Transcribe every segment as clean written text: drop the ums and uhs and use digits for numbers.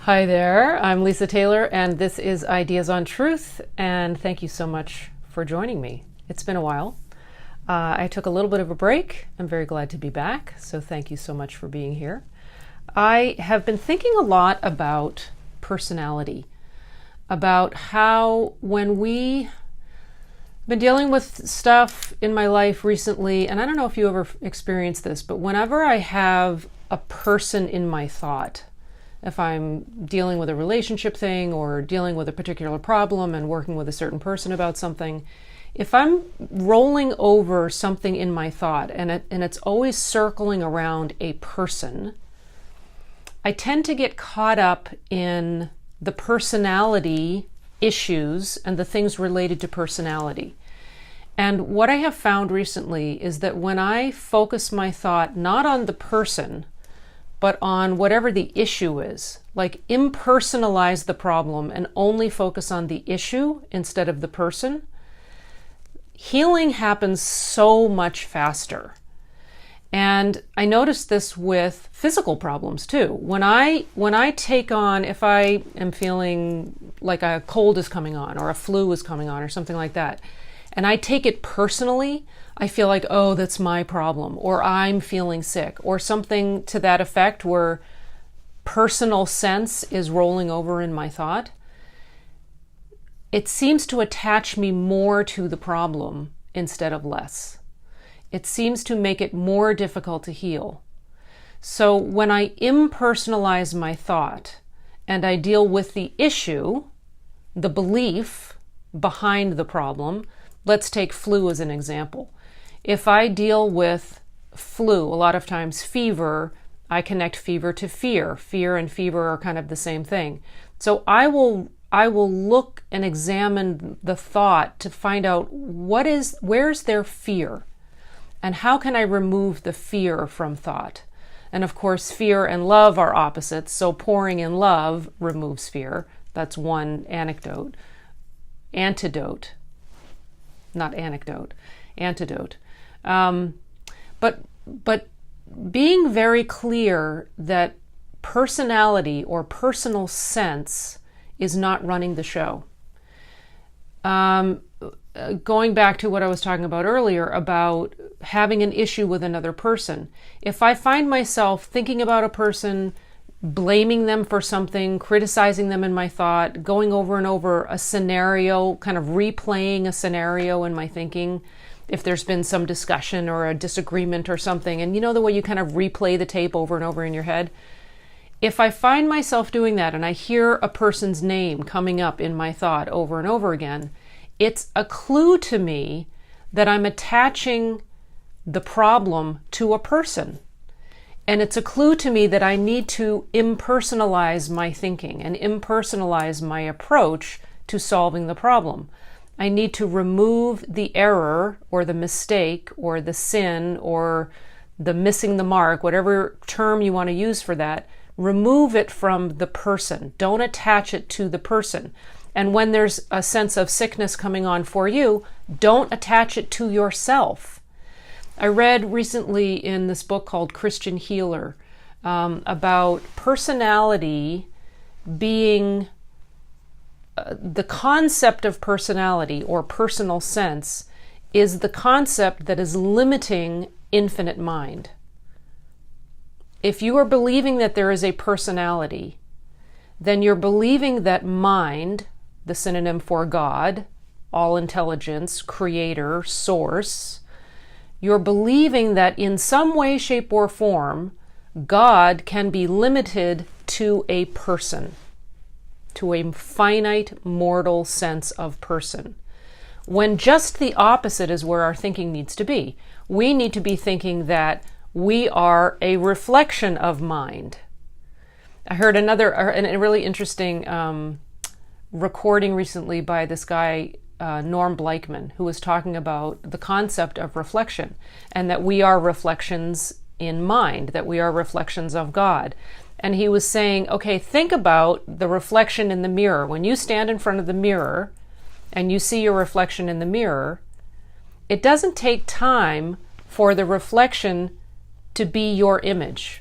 Hi there, I'm Lisa Taylor, and this is Ideas on Truth, and thank you so much for joining me. It's been a while. I took a little bit of a break. I'm very glad to be back, so thank you so much for being here. I have been thinking a lot about personality, about how when we been dealing with stuff in my life recently, and I don't know if you ever experienced this, but whenever I have a person in my thought, if I'm dealing with a relationship thing or dealing with a particular problem and working with a certain person about something, if I'm rolling over something in my thought and it's always circling around a person, I tend to get caught up in the personality issues and the things related to personality. And what I have found recently is that when I focus my thought not on the person, but on whatever the issue is, like impersonalize the problem and only focus on the issue instead of the person, healing happens so much faster. And I noticed this with physical problems too. When I take on, if I am feeling like a cold is coming on or a flu is coming on or something like that, and I take it personally, I feel like, oh, that's my problem, or I'm feeling sick, or something to that effect where personal sense is rolling over in my thought. It seems to attach me more to the problem instead of less. It seems to make it more difficult to heal. So when I impersonalize my thought and I deal with the issue, the belief behind the problem, let's take flu as an example. If I deal with flu, a lot of times fever, I connect fever to fear. Fear and fever are kind of the same thing. So I will look and examine the thought to find out where's their fear and how can I remove the fear from thought. And of course, fear and love are opposites. So pouring in love removes fear. That's one antidote. But being very clear that personality or personal sense is not running the show. Going back to what I was talking about earlier about having an issue with another person. If I find myself thinking about a person, blaming them for something, criticizing them in my thought, going over and over a scenario, kind of replaying a scenario in my thinking, if there's been some discussion or a disagreement or something, and you know the way you kind of replay the tape over and over in your head? If I find myself doing that and I hear a person's name coming up in my thought over and over again, it's a clue to me that I'm attaching the problem to a person. And it's a clue to me that I need to impersonalize my thinking and impersonalize my approach to solving the problem. I need to remove the error or the mistake or the sin or the missing the mark, whatever term you want to use for that. Remove it from the person. Don't attach it to the person. And when there's a sense of sickness coming on for you, don't attach it to yourself. I read recently in this book called Christian Healer about personality being the concept of personality or personal sense is the concept that is limiting infinite mind. If you are believing that there is a personality, then you're believing that mind, the synonym for God, all intelligence, creator, source, you're believing that in some way, shape, or form, God can be limited to a person, to a finite, mortal sense of person. When just the opposite is where our thinking needs to be. We need to be thinking that we are a reflection of mind. I heard a really interesting recording recently by this guy, Norm Blakeman, who was talking about the concept of reflection and that we are reflections in mind, that we are reflections of God. And he was saying, okay, think about the reflection in the mirror. When you stand in front of the mirror and you see your reflection in the mirror, it doesn't take time for the reflection to be your image.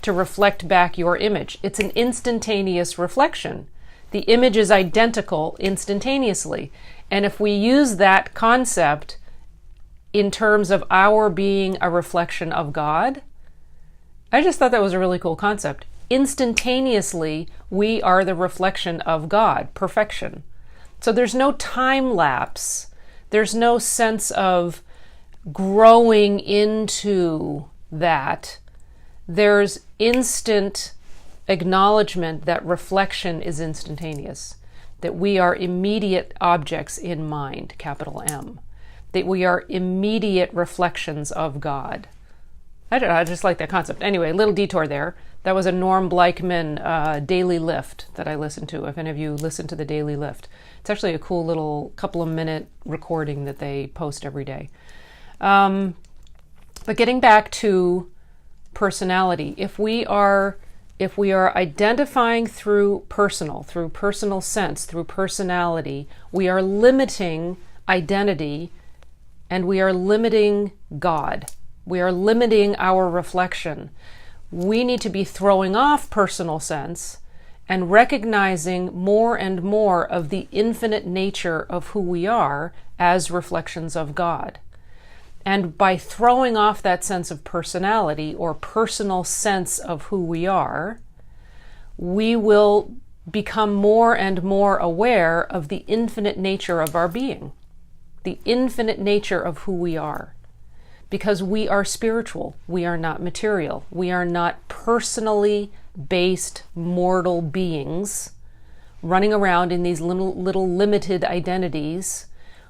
to reflect back your image. It's an instantaneous reflection. The image is identical instantaneously. And if we use that concept in terms of our being a reflection of God, I just thought that was a really cool concept. Instantaneously, we are the reflection of God, perfection. So there's no time lapse. There's no sense of growing into that. There's instant acknowledgement that reflection is instantaneous, that we are immediate objects in mind, capital M, that we are immediate reflections of God. I don't know, I just like that concept. Anyway, a little detour there. That was a Norm Bleichman Daily Lift that I listened to, if any of you listen to the Daily Lift. It's actually a cool little couple of minute recording that they post every day. But getting back to personality, if we are identifying through personal sense, through personality, we are limiting identity and we are limiting God. We are limiting our reflection. We need to be throwing off personal sense and recognizing more and more of the infinite nature of who we are as reflections of God. And by throwing off that sense of personality or personal sense of who we are, we will become more and more aware of the infinite nature of our being, the infinite nature of who we are. Because we are spiritual, we are not material, we are not personally based mortal beings running around in these little limited identities.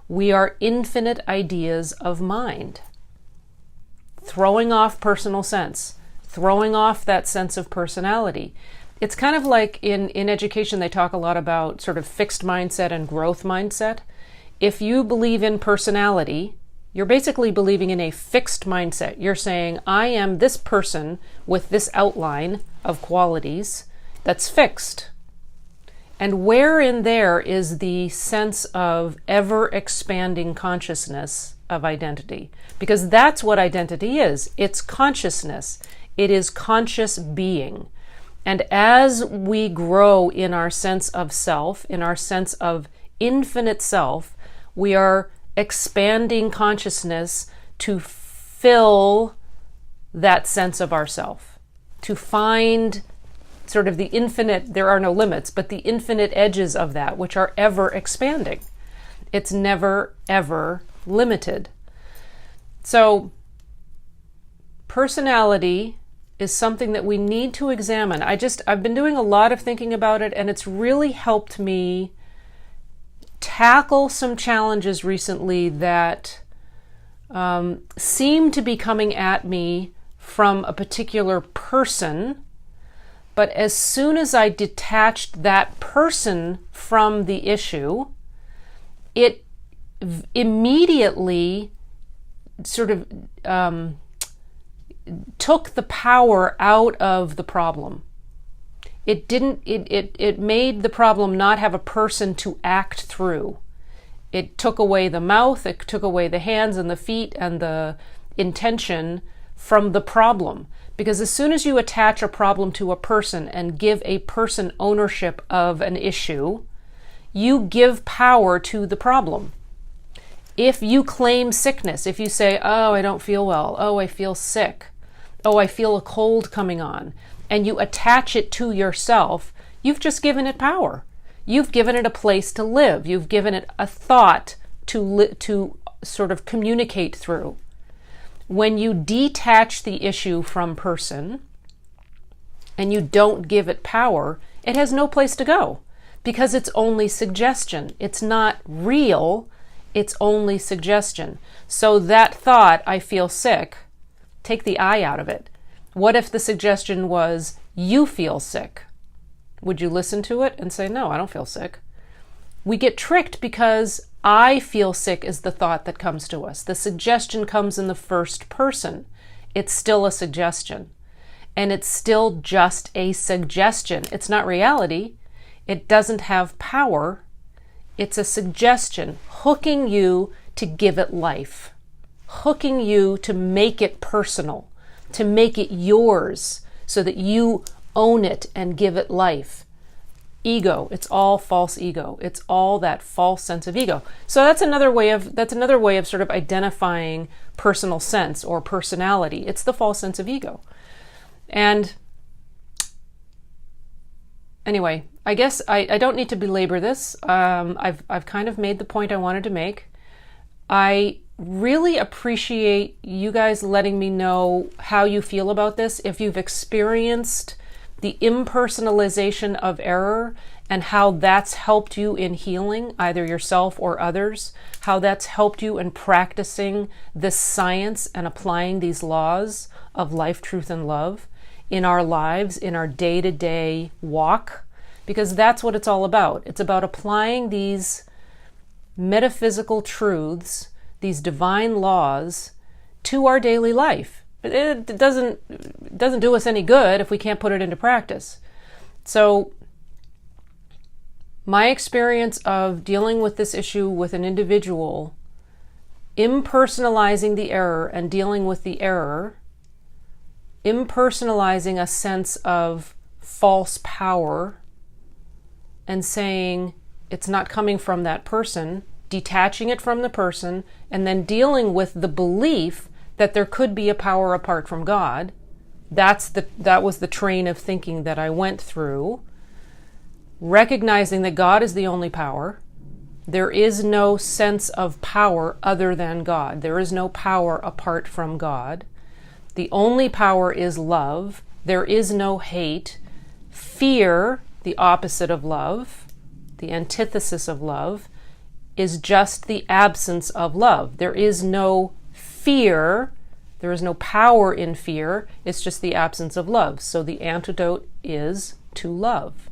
We are infinite ideas of mind. Throwing off personal sense, throwing off that sense of personality. It's kind of like in education, they talk a lot about sort of fixed mindset and growth mindset. If you believe in personality, you're basically believing in a fixed mindset. You're saying, I am this person with this outline of qualities that's fixed. And where in there is the sense of ever-expanding consciousness of identity? Because that's what identity is. It's consciousness. It is conscious being. And as we grow in our sense of self, in our sense of infinite self, we are expanding consciousness to fill that sense of ourself, to find sort of the infinite, there are no limits, but the infinite edges of that, which are ever expanding. It's never, ever limited. So personality is something that we need to examine. I've been doing a lot of thinking about it, and it's really helped me tackle some challenges recently that seem to be coming at me from a particular person. But as soon as I detached that person from the issue, it immediately sort of took the power out of the problem. It made the problem not have a person to act through. It took away the mouth, it took away the hands and the feet and the intention from the problem. Because as soon as you attach a problem to a person and give a person ownership of an issue, you give power to the problem. If you claim sickness, if you say, oh, I don't feel well, oh, I feel sick, oh, I feel a cold coming on, and you attach it to yourself, you've just given it power. You've given it a place to live. You've given it a thought to sort of communicate through. When you detach the issue from person and you don't give it power, it has no place to go because it's only suggestion. It's not real. It's only suggestion. So that thought, I feel sick, take the I out of it. What if the suggestion was, you feel sick? Would you listen to it and say, no, I don't feel sick? We get tricked because I feel sick is the thought that comes to us. The suggestion comes in the first person. It's still a suggestion. And it's still just a suggestion. It's not reality. It doesn't have power. It's a suggestion, hooking you to give it life, hooking you to make it personal, to make it yours, so that you own it and give it life. Ego, it's all false ego. It's all that false sense of ego. So that's another way of sort of identifying personal sense or personality. It's the false sense of ego. And anyway, I guess I don't need to belabor this. I've kind of made the point I wanted to make. I really appreciate you guys letting me know how you feel about this. If you've experienced the impersonalization of error and how that's helped you in healing, either yourself or others, how that's helped you in practicing this science and applying these laws of life, truth, and love in our lives, in our day-to-day walk, because that's what it's all about. It's about applying these metaphysical truths, these divine laws, to our daily life. It doesn't do us any good if we can't put it into practice. So my experience of dealing with this issue with an individual, impersonalizing the error and dealing with the error, impersonalizing a sense of false power and saying it's not coming from that person, detaching it from the person, and then dealing with the belief that there could be a power apart from God. That was the train of thinking that I went through. Recognizing that God is the only power. There is no sense of power other than God. There is no power apart from God. The only power is love. There is no hate. Fear, the opposite of love, the antithesis of love, is just the absence of love. There is no fear. There is no power in fear. It's just the absence of love. So the antidote is to love.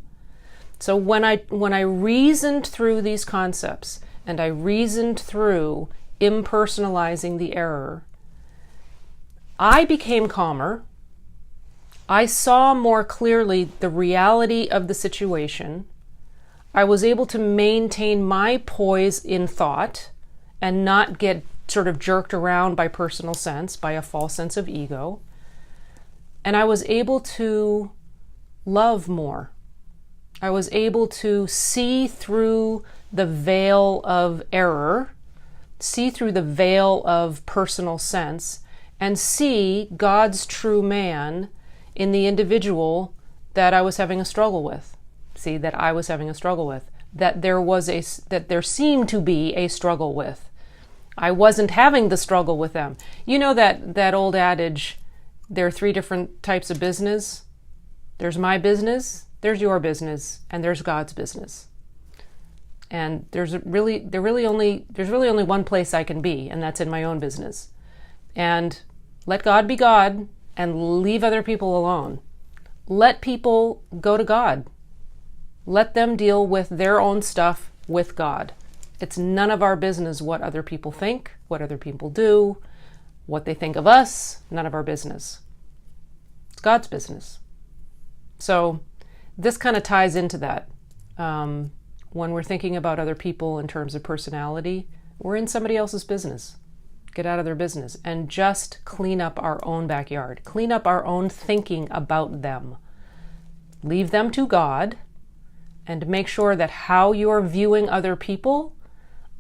So when I reasoned through these concepts and I reasoned through impersonalizing the error, I became calmer. I saw more clearly the reality of the situation. I was able to maintain my poise in thought and not get sort of jerked around by personal sense, by a false sense of ego. And I was able to love more. I was able to see through the veil of error, see through the veil of personal sense, and see God's true man in the individual that I was having a struggle with. That there seemed to be a struggle with. I wasn't having the struggle with them. You know that old adage, there are 3 different types of business. There's my business, there's your business, and there's God's business. And there's really only one place I can be, and that's in my own business. And let God be God and leave other people alone. Let people go to God. Let them deal with their own stuff with God. It's none of our business what other people think, what other people do, what they think of us, none of our business. It's God's business. So this kind of ties into that. When we're thinking about other people in terms of personality, we're in somebody else's business. Get out of their business and just clean up our own backyard. Clean up our own thinking about them. Leave them to God and make sure that how you're viewing other people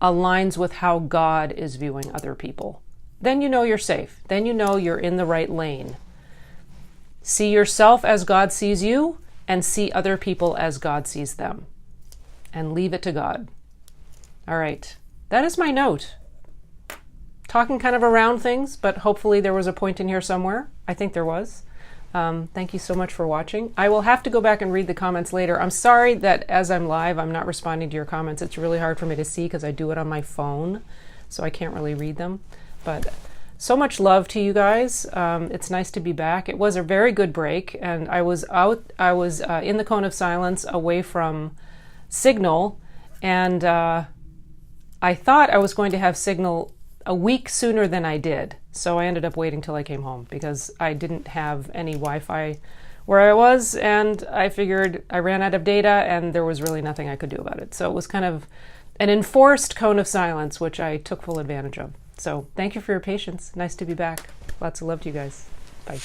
aligns with how God is viewing other people. Then you know you're safe. Then you know you're in the right lane. See yourself as God sees you and see other people as God sees them. And leave it to God. All right. That is my note. Talking kind of around things, but hopefully there was a point in here somewhere. I think there was. Thank you so much for watching. I will have to go back and read the comments later. I'm sorry that as I'm live, I'm not responding to your comments. It's really hard for me to see because I do it on my phone, so I can't really read them. But so much love to you guys. It's nice to be back. It was a very good break, and I was in the cone of silence away from signal, and I thought I was going to have signal a week sooner than I did. So I ended up waiting till I came home because I didn't have any Wi-Fi where I was, and I figured I ran out of data and there was really nothing I could do about it. So it was kind of an enforced cone of silence, which I took full advantage of. So thank you for your patience. Nice to be back. Lots of love to you guys. Bye.